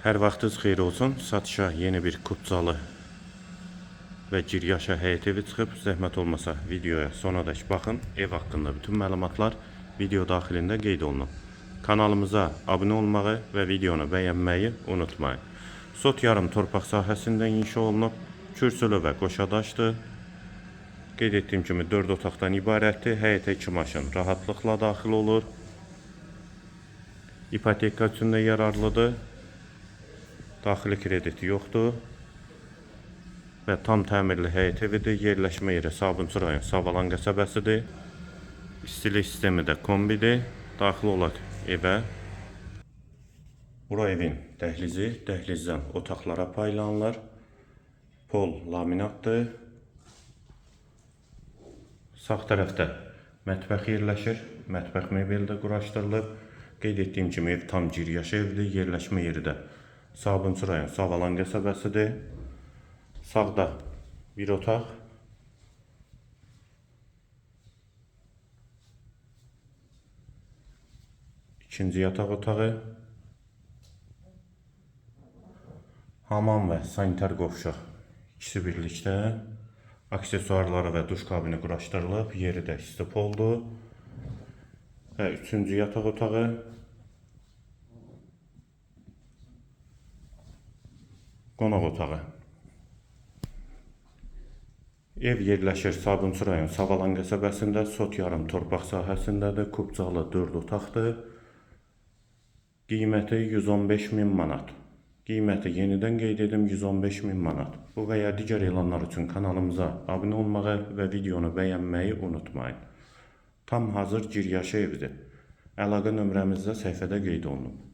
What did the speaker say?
Hər vaxtınız xeyir olsun. Satışa yeni bir Kupcalı və Giryaşa həyət evi çıxıb. Zəhmət olmasa videoya sonadək baxın. Ev haqqında bütün məlumatlar video daxilində qeyd olunub. Kanalımıza abunə olmağı və videonu bəyənməyi unutmayın. Sot yarım torpaq sahəsində inşa olunub. Kürsülü və qoşadaşdır. Qeyd etdiyim kimi 4 otaqdan ibarətdir. Həyətə 2 maşın rahatlıqla daxil olur. İpoteka üçün də yararlıdır. Daxili krediti yoxdur və tam təmirli həyət evidir. Yerləşmə yeri Sabunçu rayon Savalan qəsəbəsidir. İstilik sistemi də kombidir. Daxil olaq evə. Bura evin dəhlizi. Dəhlizdən otaqlara paylanılır. Pol laminatdır. Sağ tərəfdə mətbəx yerləşir. Mətbəx mebeli də quraşdırılıb. Qeyd etdiyim kimi ev tam Giryaş evdir. Yerləşmə yeri də Sabunçu rayon Savalan qəsəbəsidir. Sağda bir otaq. İkinci yataq otağı. Hamam və sanitar qovşaq ikisi birlikdə. Aksesuarları və duş kabini quraşdırılıb. Yeri də isti poldur. Və üçüncü yataq otağı. Qonaq otağı. Ev yerləşir Sabunçu rayon Savalan qəsəbəsində. Sot yarım torpaq sahəsindədir. Kupcalı 4 otaqdır. Qiyməti 115.000 manat. Qiyməti yenidən qeyd edim 115.000 manat. Bu və ya digər elanlar üçün kanalımıza abunə olmağı və videonu bəyənməyi unutmayın. Tam hazır Giryaşa evidir. Əlaqə nömrəmizdə səhifədə qeyd olunub.